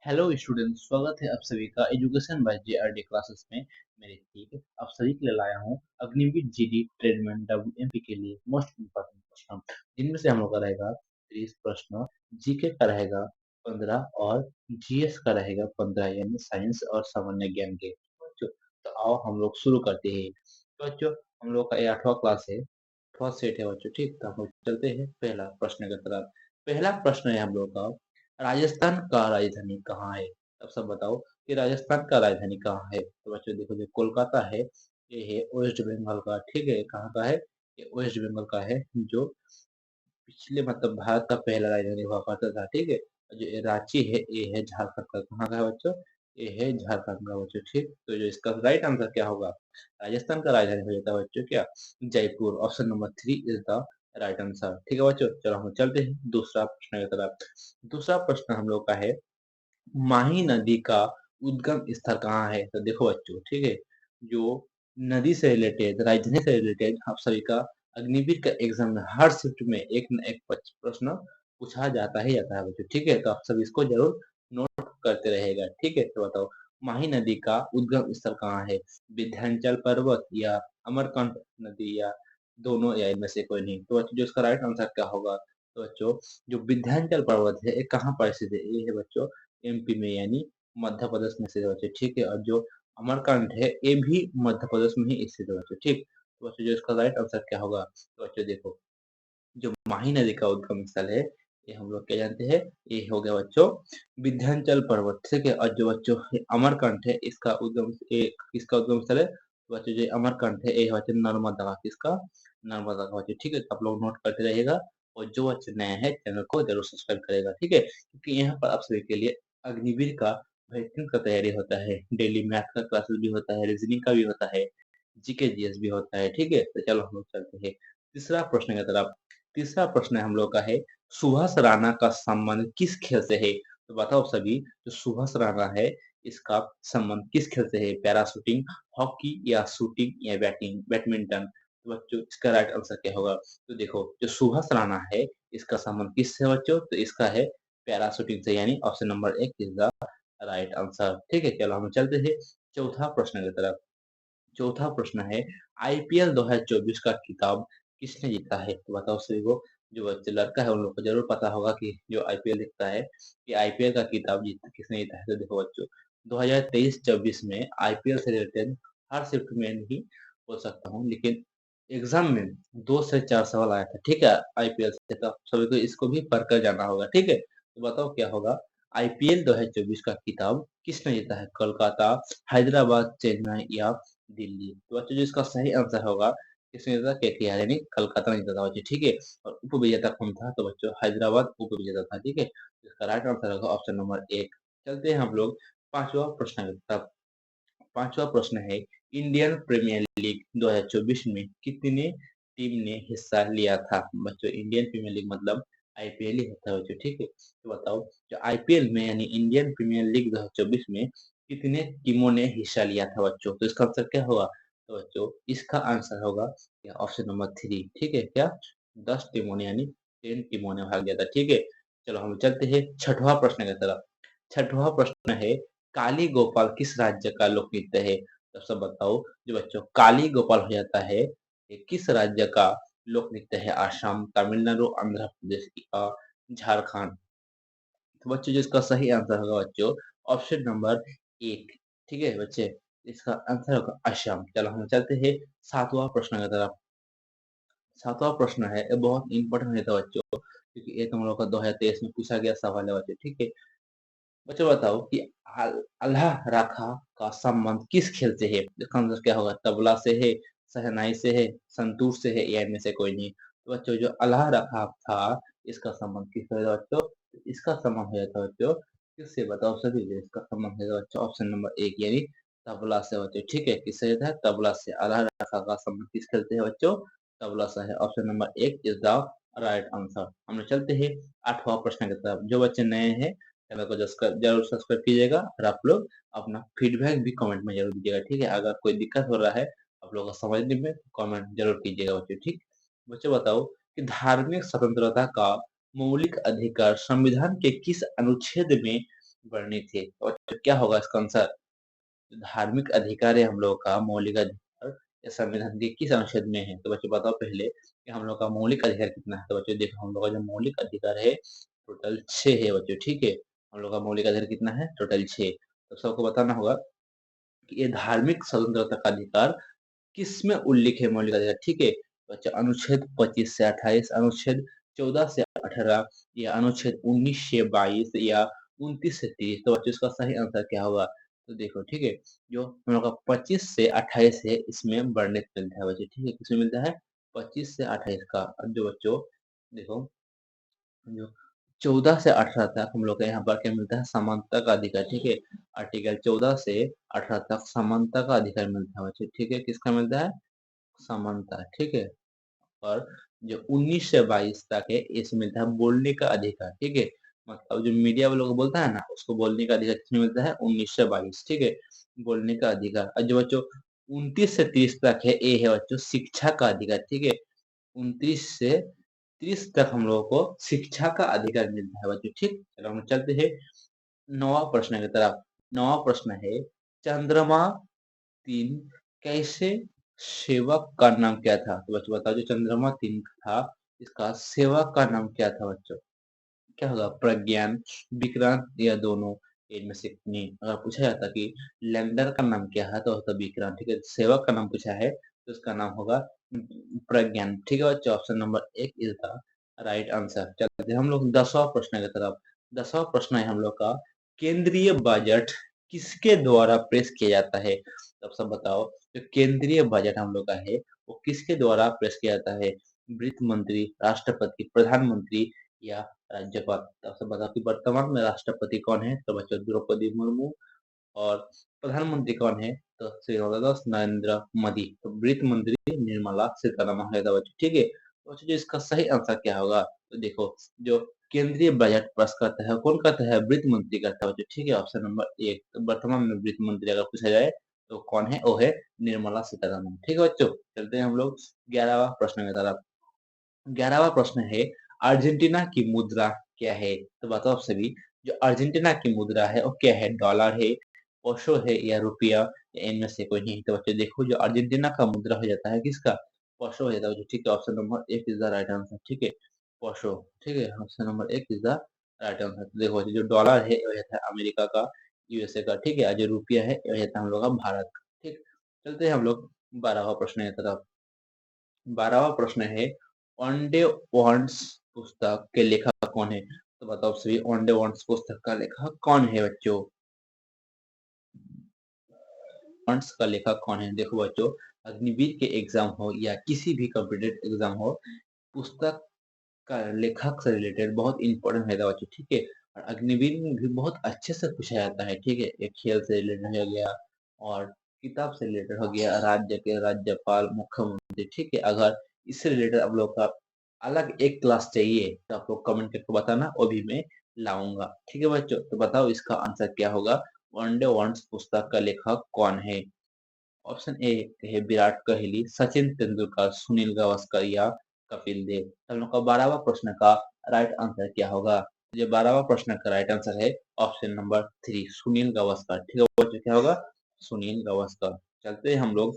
Hello student, स्वागत है आप सभी का एजुकेशन बाय जेआरडी क्लासेस में। मेरे ठीक है, आप सभी के लिए लाया हूँ अग्निवीर जीडी ट्रेडमैन डब्ल्यूएमपी के लिए मोस्ट इम्पोर्टेंट प्रश्न, जिनमें से हम लोग का रहेगा 30 प्रश्न, जीके का रहेगा 15 और जीएस का रहेगा 15, यानी साइंस और सामान्य ज्ञान के बच्चों। तो आओ हम लोग शुरू करते हैं। तो बच्चों, हम लोग का ये 8वां क्लास है, फर्स्ट सेट है बच्चों। ठीक, तो हम लोग चलते हैं पहला प्रश्न की तरफ। पहला प्रश्न है हम लोग का, राजस्थान का राजधानी कहाँ है? अब सब बताओ कि राजस्थान का राजधानी कहाँ है। तो बच्चों देखो, जो कोलकाता है ये है वेस्ट बंगाल का। ठीक है, कहाँ का है? ये वेस्ट बंगाल का है, जो पिछले मतलब भारत का पहला राजधानी हुआ करता था। ठीक है, जो ये रांची है ये है झारखंड का। कहाँ का है बच्चों? ये है झारखंड का बच्चों। ठीक, तो जो इसका राइट आंसर क्या होगा? राजस्थान का राजधानी हो जाता है बच्चों क्या? Jaipur. Option number 3 is the right answer. ठीक है बच्चों, चलो हम चलते हैं दूसरा प्रश्न की तरफ। दूसरा प्रश्न हम लोग का है, माही नदी का उद्गम स्थल कहाँ है? तो देखो बच्चों, ठीक है, जो नदी से रिलेटेड, राजधानी से रिलेटेड आप सभी का अग्निवीर का एग्जाम में हर शिफ्ट में एक न एक प्रश्न पूछा जाता ही जाता है बच्चों। ठीक है, तो आप सब इसको जरूर नोट करते रहेगा। ठीक है, तो बताओ माही नदी का उद्गम स्थल कहाँ है? विंध्याचल पर्वत या अमरकंटक नदी या दोनों या इनमें से कोई नहीं? तो बच्चों जो इसका राइट आंसर क्या होगा? तो बच्चों जो विंध्याचल पर्वत है ये कहाँ पर स्थित है? ये है बच्चों एमपी में, यानी मध्य प्रदेश में स्थित है बच्चों। ठीक है, और जो अमरकंटक है ये भी मध्य प्रदेश में ही स्थित है बच्चों। ठीक, तो बच्चों जो इसका राइट आंसर क्या होगा? तो बच्चों देखो, जो माही नदी का उद्गम स्थल है ये हम लोग क्या जानते हैं, ये हो गया बच्चों विंध्याचल पर्वत। ठीक है, और जो बच्चों ये अमरकंटक है इसका उद्गम स्थल है। तो बच्चों जो अमरकंटक है ये बच्चों नर्मदा का, किसका? नर्मदा का बच्चों। ठीक है, तो आप लोग नोट करते रहिएगा, और जो बच्चे नए हैं चैनल को जरूर सब्सक्राइब करेगा। ठीक है, क्योंकि यहाँ पर आप सभी के लिए अग्निवीर का बेहतरीन का तैयारी होता है। डेली मैथ का क्लासेस भी होता है, रीजनिंग का भी होता है, जीके जीएस भी होता है। ठीक है, तो चलो हम लोग चलते हैं तीसरा प्रश्न की तरफ। तीसरा प्रश्न हम लोग का है, सुभाष राणा का संबंध किस खेल से है? तो बताओ सभी, जो सुभाष राणा है इसका संबंध किस खेल से है? पैरा शूटिंग, हॉकी या शूटिंग या बैडमिंटन? तो बच्चों इसका राइट आंसर क्या होगा? तो देखो, जो सुभाष राणा है इसका संबंध किससे है बच्चों? तो इसका है पैरा शूटिंग से, यानी option number 1 is the right answer. ठीक है, चलो हम चलते हैं चौथा प्रश्न की तरफ। चौथा प्रश्न है, आईपीएल 2024 का खिताब किसने जीता है? तो बताओ सभी को, जो बच्चे लड़का है उन लोग को जरूर पता होगा कि जो आईपीएल दिखता है कि आईपीएल का खिताब जीत किसने जीता है। तो देखो बच्चों, 2023-24 में आईपीएल से रिलेटेड हर शिफ्ट में नहीं बोल सकता हूँ, लेकिन एग्जाम में 2 से 4 सवाल आया था। ठीक है, आईपीएल से, तो सभी को इसको भी पढ़ कर जाना होगा। ठीक है, तो बताओ क्या होगा? आईपीएल 2024 का खिताब किसने जीता है? कोलकाता, हैदराबाद, चेन्नई या दिल्ली? तो बच्चों जो इसका सही आंसर होगा, इसमें था केकेआर, यानी कलकत्ता में जीता था बच्चों। ठीक है, और उप विजेता कौन था? तो बच्चों हैदराबाद उप विजेता था। ठीक है, तो इसका राइट आंसर होगा ऑप्शन नंबर 1। चलते हैं हम लोग पांचवा प्रश्न की तरफ। पांचवा प्रश्न है, इंडियन प्रीमियर लीग 2024 में कितने टीम ने हिस्सा लिया था? बच्चों इंडियन प्रीमियर लीग मतलब आईपीएल ही होता है बच्चों। ठीक है, तो बताओ जो आईपीएल में यानी इंडियन प्रीमियर लीग 2024 में कितने टीमों ने हिस्सा लिया था बच्चों? तो इसका आंसर क्या होगा? तो बच्चों इसका आंसर होगा ऑप्शन नंबर 3। ठीक है, क्या? 10 टीमों ने, यानी 10 टीमों ने भाग लिया था। ठीक है, चलो हम चलते हैं छठवां प्रश्न की तरफ। छठवां प्रश्न है, काली गोपाल किस राज्य का लोक नृत्य है? तो सब बताओ, जो बच्चों काली गोपाल हो जाता है ये किस राज्य का लोक नृत्य है? आसाम, तमिलनाडु, आंध्र प्रदेश या झारखंड? तो बच्चों जो इसका सही आंसर होगा बच्चों ऑप्शन नंबर 1। ठीक है बच्चे, इसका आंसर होगा असम। चलो हम चलते हैं सातवां प्रश्न की तरफ। सातवां प्रश्न है, ये बहुत इंपॉर्टेंट है बच्चों, क्योंकि ये तुम लोग का 2023 में पूछा गया सवाल है बच्चों। ठीक है, बच्चों बताओ कि अल्लाह राखा का संबंध किस खेल से है? इसका आंसर क्या होगा? तबला से है, शहनाई से है, संतूर से है, या इनमें से कोई नहीं? तो बच्चों जो अल्लाह राखा था इसका संबंध किससे है बच्चों? इसका संबंध हो जाता है बच्चों किससे? बताओ सभी, इसका संबंध है बच्चों ऑप्शन नंबर 1, यानी तबला से बच्चों। ठीक है, किससे रहता है? तबला से। अल्लाह राखा का संबंध किस खेल से है बच्चों? तबला से है। Option number 1 is the right answer. हम लोग चलते हैं आठवां प्रश्न की तरफ। जो बच्चे नए हैं चैनल को जरूर सब्सक्राइब कीजिएगा, और आप लोग अपना फीडबैक भी कमेंट में जरूर दीजिएगा। ठीक है, अगर कोई दिक्कत हो रहा है आप लोगों को समझने में, कमेंट जरूर कीजिएगा बच्चों। ठीक, बच्चों बताओ कि धार्मिक स्वतंत्रता का मौलिक अधिकार संविधान के किस अनुच्छेद में वर्णित है। और क्या होगा इसका आंसर? धार्मिक अधिकार है हम लोगों का मौलिक अधिकार, ये संविधान के किस अनुच्छेद में है? तो बच्चों बताओ पहले कि हम लोग का मौलिक अधिकार कितना है? तो बच्चों देखो हम लोग का जो मौलिक अधिकार है टोटल 6 है बच्चों, ठीक है। हम लोग का मौलिक अधिकार कितना है? टोटल 6। तो सबको बताना होगा कि ये धार्मिक स्वतंत्रता का अधिकार किसमें उल्लेख है मौलिक अधिकार, ठीक है। बच्चों अनुच्छेद 25 से 28, अनुच्छेद 14 से 18 या अनुच्छेद 19 से 22 या 29 से 30। तो बच्चों इसका सही आंसर क्या होगा? तो देखो ठीक है, जो हम लोग का 25 से 28 है इसमें वर्णित मिलता है बच्चों, ठीक है। किसमें मिलता है? 25 से 28 का। अब जो बच्चों देखो, जो 14 से 18 तक हम लोग का यहाँ पर क्या मिलता है? समानता का अधिकार, ठीक है। आर्टिकल 14 से 18 तक समानता का अधिकार मिलता है बच्चों, ठीक है। किसका मिलता है? समानता, ठीक है। और जो 19 से 22 तक है इसमें मिलता है बोलने का अधिकार, ठीक है। मतलब जो मीडिया वालों को बोलता है ना, उसको बोलने का अधिकार किसमें मिलता है? 19 से 22, ठीक है। बोलने का अधिकार। और जो बच्चों 29 से 30 तक है, ये है बच्चों शिक्षा का अधिकार, ठीक है। 29 से 30 तक हम लोगों को शिक्षा का अधिकार मिलता है बच्चों, ठीक। चलो हम चलते हैं 9वां प्रश्न की तरफ। 9वां प्रश्न है, चंद्रमा 3 कैसे सेवक का नाम क्या था? तो बच्चों बताओ, जो चंद्रमा 3 था इसका सेवक का नाम क्या था बच्चों? क्या होगा? प्रज्ञान, विक्रांत या दोनों? इनमें से नहीं। अगर पूछा जाता कि लैंडर का नाम क्या है तो होता विक्रांत, ठीक है। सेवक का नाम पूछा है तो इसका नाम होगा प्रज्ञान, ठीक है बच्चों। Option number 1 is the right answer. चलते हैं हम लोग 10वां प्रश्न की तरफ। 10वां प्रश्न है हम लोग का, केंद्रीय बजट किसके द्वारा पेश किया जाता है? तो आप सब बताओ, जो केंद्रीय बजट हम लोग का है वो किसके द्वारा पेश किया जाता है? वित्त मंत्री, राष्ट्रपति, प्रधानमंत्री या राज्यपाल? तो आप सब बताओ कि वर्तमान में राष्ट्रपति कौन है? तो बच्चों द्रौपदी मुर्मू। और प्रधानमंत्री कौन है? तो श्री नरेंद्र मोदी। तो वित्त मंत्री निर्मला सीतारमण है तो बच्चों, ठीक है। तो बच्चों जो इसका सही आंसर क्या होगा? तो देखो, जो केंद्रीय बजट पेश करता है कौन करता है? वित्त मंत्री करता है बच्चों, ठीक है। Option number 1। तो वर्तमान में वित्त मंत्री अगर पूछा जाए तो कौन है? वो है निर्मला सीतारमण, ठीक है बच्चों। चलते हैं हम लोग 11वां प्रश्न की तरफ। 11वां प्रश्न है, अर्जेंटीना की मुद्रा क्या है? तो बताओ आप सभी, जो अर्जेंटीना की मुद्रा है वो क्या है? डॉलर है, पेसो है या रुपया या इनमें से कोई नहीं? तो बच्चों देखो, जो अर्जेंटीना का मुद्रा हो जाता है किसका? पेसो हो जाता है, ठीक है। Option number 1 is the right answer, ठीक है। पेसो, ठीक है। Option number 1 is the right answer. तो देखो जो डॉलर है वो जाता है अमेरिका का, यूएसए का, ठीक है। और जो रुपया है वो जाता है हम लोग का भारत का, ठीक। चलते हैं हम लोग 12वां प्रश्न की तरफ। 12वां प्रश्न है, ओंडे वॉन्ट्स पुस्तक के लेखक कौन है? तो बताओ सभी, ओंडे वॉन्ट्स पुस्तक का लेखक कौन है बच्चों? वॉन्ट्स का लेखक कौन है? देखो बच्चों, अग्निवीर के एग्जाम हो या किसी भी कॉम्पिटेटिव एग्जाम हो, पुस्तक का लेखक से रिलेटेड बहुत इंपॉर्टेंट है बच्चों, ठीक है। और अग्निवीर में भी बहुत अच्छे से पूछा जाता है, ठीक है। एक खेल से रिलेटेड हो गया और किताब से रिलेटेड हो गया, राज्य के राज्यपाल, मुख्यमंत्री, ठीक है। अगर इससे रिलेटेड आप लोग का अलग एक क्लास चाहिए तो आप लोग कमेंट करके बताना, वो भी मैं लाऊंगा, ठीक है बच्चों। तो बताओ इसका आंसर क्या होगा? वनडे वंस पुस्तक का लेखक कौन है? ऑप्शन ए है विराट कोहली, सचिन तेंदुलकर, सुनील गावस्कर या कपिल देव। हम लोग का 12वां प्रश्न का राइट आंसर क्या होगा? ये 12वां प्रश्न का राइट आंसर है ऑप्शन नंबर 3, सुनील गावस्कर, ठीक है बच्चों। क्या होगा? सुनील गावस्कर। चलते हैं हम लोग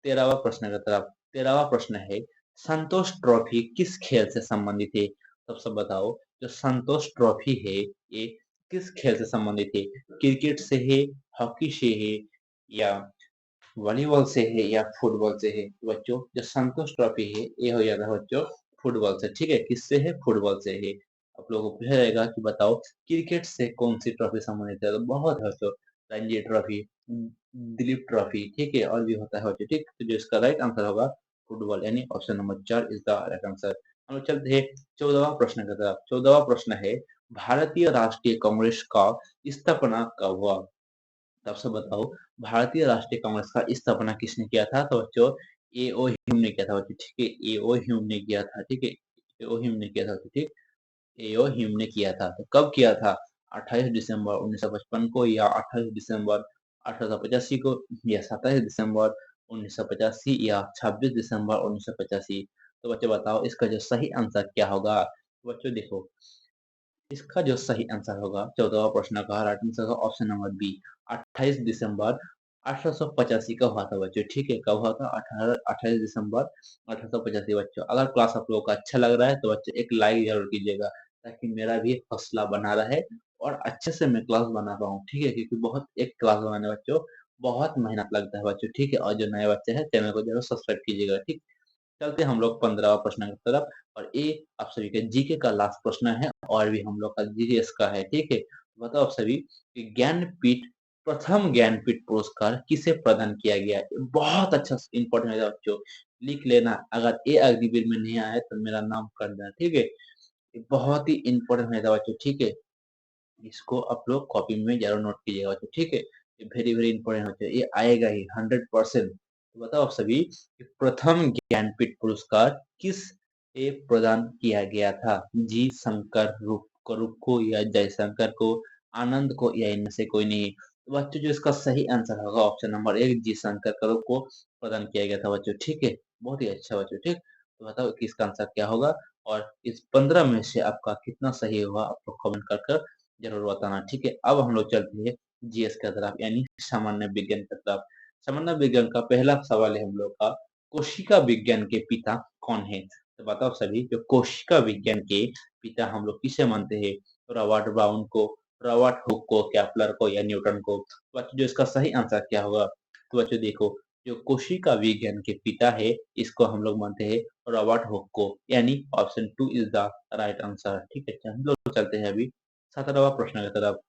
13वां प्रश्न की तरफ। 13वां प्रश्न है, संतोष ट्रॉफी किस खेल से संबंधित है? तब सब बताओ, जो संतोष ट्रॉफी है ये किस खेल से संबंधित है? क्रिकेट से है, हॉकी से है या वॉलीबॉल से है या फुटबॉल से है? तो बच्चों जो संतोष ट्रॉफी है ये हो जाता है बच्चों फुटबॉल से, ठीक है। किससे है? फुटबॉल से है। आप लोगों को पूछा जाएगा कि बताओ क्रिकेट से कौन सी ट्रॉफी संबंधित है? तो बहुत है बच्चों, रणजी ट्रॉफी, दिलीप ट्रॉफी, ठीक है। और भी होता है बच्चों, ठीक। तो जो इसका राइट आंसर होगा फुटबॉल, यानी option number 4 is the right answer. हम लोग चलते हैं 14वां प्रश्न की तरफ। 14वां प्रश्न है, भारतीय राष्ट्रीय कांग्रेस का स्थापना कब हुआ? तब से बताओ, भारतीय राष्ट्रीय कांग्रेस का स्थापना किसने किया था? तो बच्चों एओ ह्यूम ने किया था बच्चों, ठीक है। एओ ह्यूम ने किया था, ठीक है। एओ ह्यूम ने किया था, ठीक। एओ ह्यूम ने किया था। तो कब किया था? 28 दिसंबर 1955 को या 28 दिसंबर 1885 को या 27 दिसंबर 1985 या 26 दिसंबर 1985? तो बच्चों बताओ इसका जो सही आंसर क्या होगा? तो बच्चों देखो, इसका जो सही आंसर होगा 14वां प्रश्न का राइट आंसर होगा ऑप्शन नंबर बी। 28 दिसंबर 1885 का हुआ था बच्चों। ठीक है, कब हुआ था? 28 दिसंबर 1885 बच्चों। अगर क्लास आप लोगों का अच्छा लग रहा है तो बच्चों एक लाइक जरूर कीजिएगा, ताकि मेरा भी हौसला बना रहे और अच्छे से मैं क्लास बना पाऊँ। ठीक है, क्योंकि बहुत एक क्लास बनाने बच्चों बहुत मेहनत लगता है बच्चों। ठीक है, और जो नए बच्चे हैं चैनल को जरूर सब्सक्राइब कीजिएगा। ठीक, चलते हैं हम लोग 15वां प्रश्न की तरफ। और ये आप सभी के जीके का लास्ट प्रश्न है और भी हम लोग का जीएस का है। ठीक है, बताओ आप सभी कि ज्ञानपीठ प्रथम ज्ञानपीठ पुरस्कार किसे प्रदान किया गया? ये बहुत अच्छा इंपॉर्टेंट है बच्चों, लिख लेना। अगर ये अग्निवीर में नहीं आया तो मेरा नाम कर देना। ठीक है, ये बहुत ही इंपॉर्टेंट है बच्चों। ठीक है, इसको आप लोग कॉपी में जरूर नोट कीजिएगा बच्चों। ठीक है, ये वेरी वेरी इंपॉर्टेंट होता है, ये आएगा ही 100%। तो बताओ आप सभी कि प्रथम ज्ञानपीठ पुरस्कार किस ए प्रदान किया गया था? जी शंकर रूप को या जयशंकर को, आनंद को, या इनमें से कोई नहीं? तो बच्चों जो इसका सही आंसर होगा ऑप्शन नंबर एक, जी शंकर करो को प्रदान किया गया था बच्चों। ठीक है, बहुत ही अच्छा बच्चों। ठीक, तो बताओ कि इसका आंसर क्या होगा और इस 15 में से आपका कितना सही होगा आप लोग कमेंट कर कर जरूर बताना। ठीक है, अब हम लोग चलते हैं जीएस की तरफ, यानी सामान्य विज्ञान की तरफ। सामान्य विज्ञान का पहला सवाल है हम लोग का, कोशिका विज्ञान के पिता कौन है? तो बताओ सभी, जो कोशिका विज्ञान के पिता हम लोग किसे मानते हैं? रॉबर्ट ब्राउन को, रॉबर्ट हुक को, केपलर को, या न्यूटन को? तो बच्चों जो इसका सही आंसर क्या होगा? तो बच्चों देखो, जो कोशिका विज्ञान के पिता है इसको हम लोग मानते हैं रॉबर्ट हुक को, यानी option 2 is the right answer. ठीक है, हम लोग चलते हैं अभी 17वां प्रश्न की तरफ।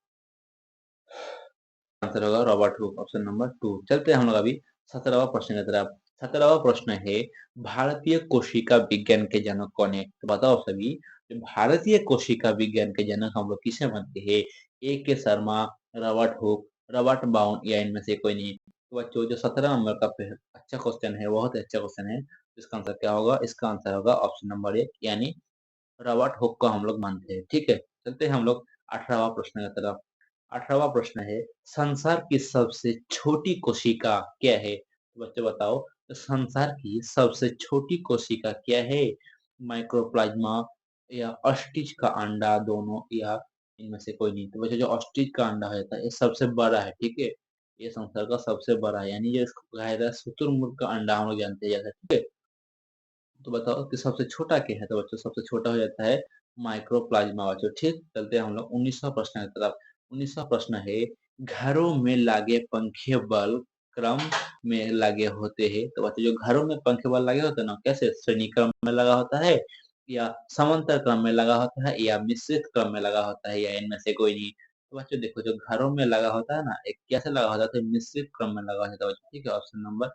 आंसर होगा रॉबर्ट हुक, ऑप्शन नंबर 2। चलते हैं हम लोग अभी 17वां प्रश्न की तरफ। 17वां प्रश्न है, भारतीय कोशिका विज्ञान के जनक कौन है? तो बताओ सभी, भारतीय कोशिका विज्ञान के जनक हम लोग किसे मानते हैं? ए के शर्मा, रॉबर्ट हुक, रॉबर्ट बाउन, या इनमें से कोई नहीं? तो बच्चों जो 17 नंबर का अच्छा क्वेश्चन है, बहुत अच्छा क्वेश्चन है। इसका आंसर क्या होगा? इसका आंसर होगा ऑप्शन नंबर एक, यानी रॉबर्ट हुक को हम लोग मानते हैं। ठीक है, चलते हैं हम लोग 18वां प्रश्न की तरफ। 18वां प्रश्न है, संसार की सबसे छोटी कोशिका क्या है? तो बच्चे बताओ, तो संसार की सबसे छोटी कोशिका क्या है? माइक्रोप्लाज्मा, या ऑस्ट्रिच का अंडा, दोनों, या इनमें से कोई नहीं? तो बच्चे जो ऑस्ट्रिच का अंडा होता है ये सबसे बड़ा है। ठीक है, ये संसार का सबसे बड़ा है, यानी ये इसको कहा जाता है शुतुरमुर्ग का अंडा, हम लोग जानते हैं जैसा। ठीक है, तो बताओ कि सबसे छोटा क्या है? तो बच्चों सबसे छोटा हो जाता है माइक्रोप्लाज्मा बच्चों। ठीक, चलते हैं हम लोग 19वां प्रश्न की तरफ। 19वां प्रश्न है, घरों में लगे पंखे बल्ब क्रम में लगे होते हैं? तो बच्चों जो घरों में पंखे बल्ब लगे होते हैं ना, कैसे? श्रेणी क्रम में लगा होता है, या समांतर क्रम में लगा होता है, या मिश्रित क्रम में लगा होता है, या इनमें से कोई नहीं? तो बच्चों देखो, जो घरों में लगा होता है ना, एक कैसे लगा होता है? तो मिश्रित क्रम में लगा होता है बच्चों। ठीक है, ऑप्शन नंबर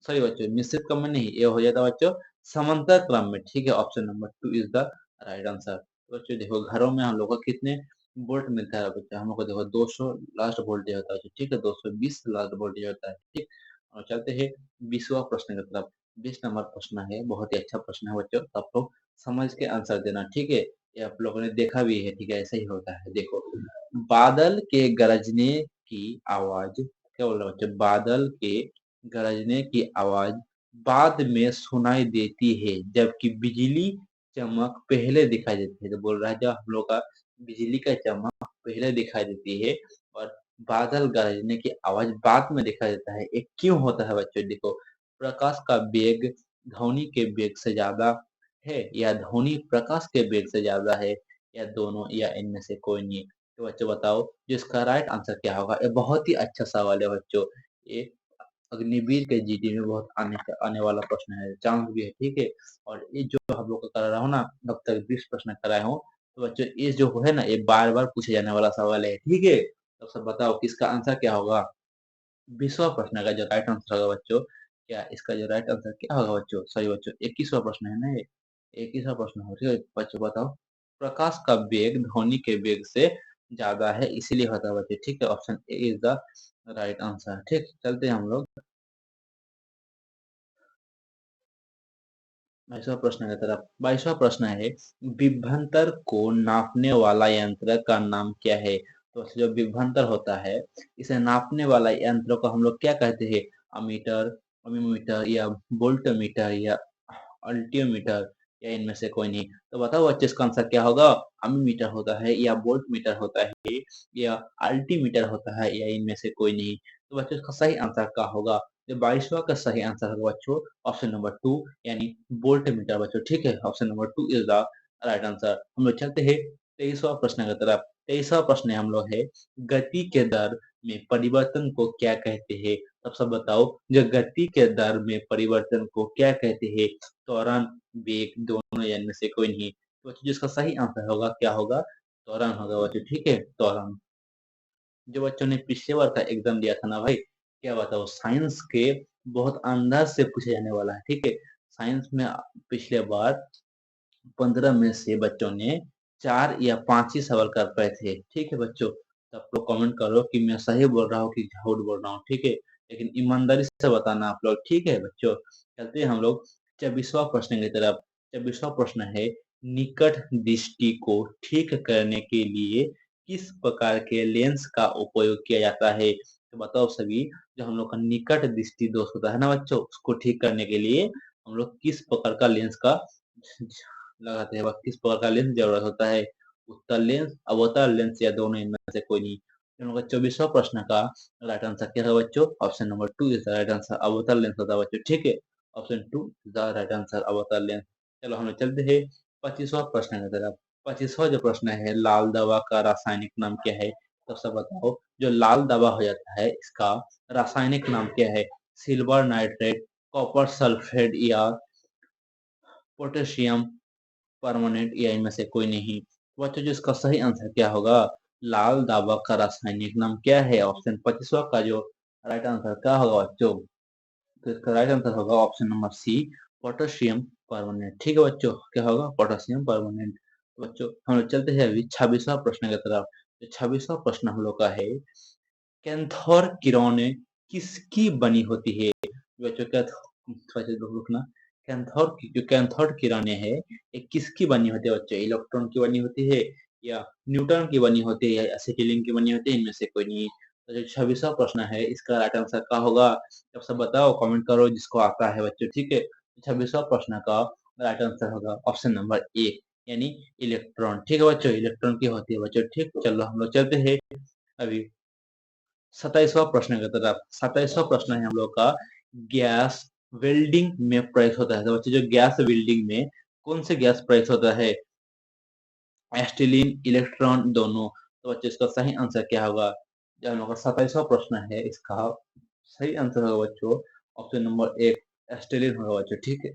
सॉरी बच्चों, मिश्रित क्रम में नहीं, ये हो जाता है बच्चों समांतर क्रम में। ठीक है, option number 2 is the right answer. तो बच्चों देखो, घरों में हम लोग को कितने वोल्ट मिलता है बच्चों? हम लोग को देखो 200 लास्ट वोल्टेज होता है। ठीक है, 220 लास्ट वोल्टेज होता है। ठीक, और चलते हैं 20वां प्रश्न की तरफ। 20 नंबर प्रश्न है, बहुत ही अच्छा प्रश्न है बच्चों, तो आप लोग समझ के आंसर देना। ठीक है, ये आप लोगों ने देखा भी है। ठीक है, ऐसा ही होता है। देखो, बादल के गरजने की आवाज, क्या बोल रहे हो बच्चों? बादल के गरजने की आवाज बाद में सुनाई देती है, जबकि बिजली चमक पहले दिखाई देती है। तो बोल रहा है, जब हम लोग का बिजली का चमक पहले दिखाई देती है और बादल गरजने की आवाज बाद में दिखाई देता है, ये क्यों होता है बच्चों? देखो, प्रकाश का वेग ध्वनि के वेग से ज्यादा है, या ध्वनि प्रकाश के वेग से ज्यादा है, या दोनों, या इनमें से कोई नहीं? तो बच्चों बताओ, जो इसका राइट आंसर क्या होगा? ये बहुत ही अच्छा सवाल है बच्चों, ये अग्निवीर के जीडी में बहुत आने वाला प्रश्न है, चांस भी है। ठीक है, और ये जो हम लोग का करा रहा हूँ ना, अब तक 20 प्रश्न कराए हूँ, तो बच्चों ये जो है ना, ये बार बार पूछे जाने वाला सवाल है। ठीक है, तो सब बताओ कि इसका आंसर क्या होगा? 20वां प्रश्न का जो राइट आंसर होगा बच्चों, क्या इसका जो राइट आंसर क्या होगा बच्चों? सॉरी बच्चों, 21वां प्रश्न है ना ये, 21वां प्रश्न हो। ठीक है बच्चों, बताओ, प्रकाश का वेग ध्वनि के वेग से ज्यादा है, इसीलिए होता है बच्चों। ठीक है, option A is the right answer. ठीक, चलते हैं हम लोग 22वां प्रश्न की तरफ। 22वां प्रश्न है, विभवांतर को नापने वाला यंत्र का नाम क्या है? तो जो विभवांतर होता है, इसे नापने वाला यंत्र को हम लोग क्या कहते हैं? अमीटर, अमीमीटर, या वोल्टमीटर, या अल्टीमीटर? या इनमें से कोई नहीं? तो बताओ बच्चों इसका आंसर क्या होगा? अम्मीमीटर होता है या वोल्टमीटर होता है या अल्टीमीटर होता है या इनमें से कोई नहीं? तो बच्चों इसका सही आंसर क्या होगा? जो 22वां का सही आंसर होगा बच्चों ऑप्शन नंबर 2 यानी वोल्टमीटर बच्चों, ठीक है? Option number 2 is the right answer. हम लोग चलते हैं 23वां प्रश्न की तरफ। 23वां प्रश्न हम लोग है गति के दर में परिवर्तन को क्या कहते हैं? अब सब बताओ जो गति के दर में परिवर्तन को क्या कहते हैं? त्वरण, वेग दोनों या इनमें से कोई नहीं? तो बच्चों जिसका सही आंसर होगा क्या होगा? त्वरण होगा बच्चों, ठीक है? त्वरण। जो बच्चों ने पिछले बार का एग्जाम दिया था ना भाई, क्या बताओ साइंस के बहुत अंदाज से पूछे जाने वाला है, ठीक है? साइंस में पिछले बार 15 में से बच्चों ने 4 या 5 ही सवाल कर पाए थे, ठीक है बच्चों? तो आप लोग कमेंट करो कि मैं सही बोल रहा हूँ कि झूठ बोल रहा हूँ, ठीक है? लेकिन ईमानदारी से बताना आप लोग, ठीक है बच्चों? चलते हैं हम लोग 24वां प्रश्न की तरफ। 24वां प्रश्न है निकट दृष्टि को ठीक करने के लिए किस प्रकार के लेंस का उपयोग किया जाता है? तो बताओ सभी, जो हम लोग का निकट दृष्टि दोष होता है ना बच्चों, उसको ठीक करने के लिए हम लोग किस प्रकार का लेंस का लगाते हैं? किस प्रकार का लेंस जरूरत होता है? उत्तल लेंस, अवतल लेंस या दोनों इनमें से कोई नहीं? हम लोग का 24वां प्रश्न का राइट आंसर क्या है बच्चों? Option number 2 is the right answer, अवतल लेंस होता है बच्चों, ठीक है? Option 2 is the right answer, अवतल लेंस। चलो हम लोग चलते हैं 25वां प्रश्न की तरफ। 25वां जो प्रश्न है लाल दवा का रासायनिक नाम क्या है? तो सब बताओ जो लाल दवा हो जाता है इसका रासायनिक नाम क्या है? सिल्वर नाइट्रेट, कॉपर सल्फेट या पोटेशियम परमानेंट या इनमें से कोई नहीं? तो बच्चों जो इसका सही आंसर क्या होगा? लाल दावा का रासायनिक नाम क्या है? ऑप्शन 25वां का जो राइट आंसर क्या होगा बच्चों? तो इसका राइट आंसर होगा option number C, potassium permanganate, ठीक है बच्चों? क्या होगा? Potassium permanganate. तो बच्चों हम लोग चलते हैं अभी 26वां प्रश्न की तरफ। तो 26वां प्रश्न हम लोग का है कैंथोर किरणें किसकी बनी होती है? बच्चों क्या रुकना। कैंथोर की जो कैंथोर किरणें है ये किसकी बनी होती है बच्चों? इलेक्ट्रॉन की बनी होती है या न्यूट्रॉन की बनी होती है या एसिटिलीन की बनी होती है? इनमें से कोई नहीं। तो जो 26वां प्रश्न है इसका राइट आंसर क्या होगा? अब सब बताओ, कमेंट करो जिसको आता है बच्चों, ठीक है? 26वां प्रश्न का राइट आंसर होगा ऑप्शन नंबर 1 यानी इलेक्ट्रॉन, ठीक है बच्चों? इलेक्ट्रॉन की होती है बच्चों, ठीक? चलो हम लोग चलते हैं अभी 27वां प्रश्न की तरफ। 27वां प्रश्न है हम लोग का गैस वेल्डिंग में प्रयुक्त होता है। तो बच्चों जो गैस वेल्डिंग में कौन से गैस प्रयुक्त होता है? एस्टिलीन, इलेक्ट्रॉन दोनों? तो बच्चों इसका सही आंसर क्या होगा? जो हम लोग का 27वां प्रश्न है इसका सही आंसर होगा बच्चों ऑप्शन नंबर 1 एस्टिलीन होगा बच्चों, ठीक है?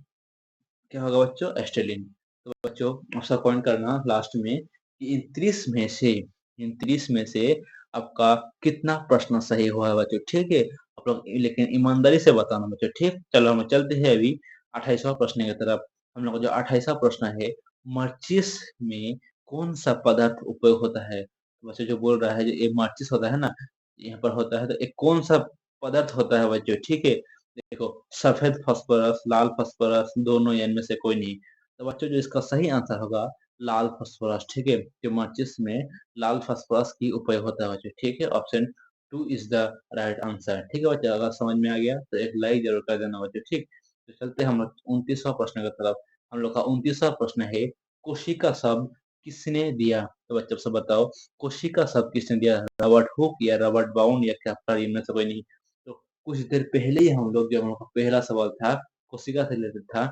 क्या होगा बच्चों? एस्टेलिन। तो बच्चों आपका कमेंट करना लास्ट में कि इन 30 में से आपका कितना प्रश्न सही हुआ है बच्चों, ठीक है? आप लोग लेकिन ईमानदारी से बताना बच्चों, ठीक? चलो हम चलते हैं अभी 28वां प्रश्न की तरफ। हम लोग का जो 28वां प्रश्न है माचिस में कौन सा पदार्थ उपयोग होता है? तो बच्चों जो बोल रहा है जो ये माचिस होता है ना, यहाँ पर होता है तो एक कौन सा पदार्थ होता है बच्चों, ठीक है? देखो सफेद फास्फोरस, लाल फास्फोरस दोनों या इनमें से कोई नहीं? तो बच्चों जो इसका सही आंसर होगा लाल फास्फोरस, ठीक है? जो माचिस में लाल फास्फोरस की उपयोग होता है बच्चों, ठीक है? Option 2 is the right answer, ठीक है बच्चों? अगर समझ में आ गया तो एक लाइक जरूर कर देना बच्चों, ठीक? तो चलते हैं हम लोग 29वां प्रश्न की तरफ। हम लोग का 29वां प्रश्न है कोशिका शब्द किसने दिया? तो बच्चों सब बताओ कोशिका शब्द किसने दिया? रॉबर्ट हुक या रॉबर्ट बाउंड या केप्लर? इनमें से कोई नहीं? तो कुछ देर पहले ही हम लोग जो हम लोग का पहला सवाल था कोशिका से रिलेटेड था,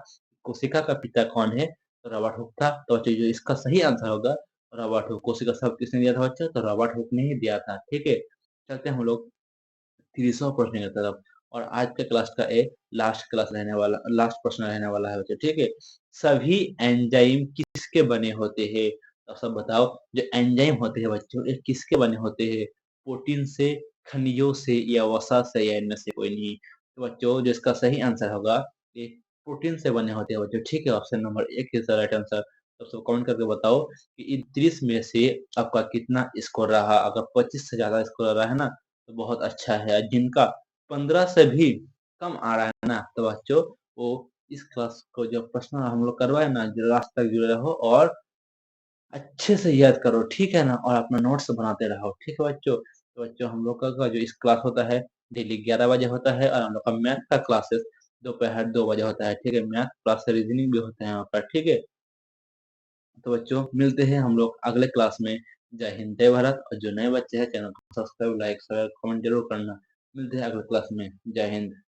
कोशिका का पिता कौन है? तो रॉबर्ट हुक था। तो बच्चों जो इसका सही आंसर होगा रॉबर्ट हुक। कोशिका शब्द किसने दिया था बच्चों? तो रॉबर्ट हुक ने ही दिया था, ठीक है? चलते हैं हम लोग 30वां प्रश्न की तरफ। और आज के क्लास का एक लास्ट क्लास रहने वाला लास्ट प्रश्न रहने वाला है बच्चों, ठीक है? सभी एंजाइम किसके बने होते हैं? तो सब बताओ जो एंजाइम होते हैं बच्चों ये किसके बने होते हैं? प्रोटीन से, खनिजों से या वसा से या इनमें से कोई नहीं? तो बच्चों जो इसका सही आंसर होगा ये प्रोटीन से बने होते हैं बच्चों, ठीक है? Option number 1 is the right answer. तो सब कमेंट करके बताओ कि इन 30 में से आपका कितना स्कोर रहा? अगर 25 से ज्यादा स्कोर रहा है ना तो बहुत अच्छा है। जिनका 15 से भी कम आ रहा है ना तो बच्चों वो इस क्लास को जो प्रश्न हम लोग करवाए ना जो लास्ट तक जुड़े रहो और अच्छे से याद करो, ठीक है ना? और अपना नोट्स बनाते रहो, ठीक है बच्चों? तो बच्चों हम लोग का जो इस क्लास होता है डेली 11 बजे होता है और हम लोग का मैथ का क्लासेस दोपहर 2 बजे होता है, ठीक है? मैथ प्लस रीजनिंग भी होते हैं यहाँ पर, ठीक है? तो बच्चों मिलते हैं हम लोग अगले क्लास में। जय हिंद जय भारत। और जो नए बच्चे हैं चैनल को सब्सक्राइब लाइक शेयर कमेंट जरूर करना। मिलते हैं अगले क्लास में। जय हिंद।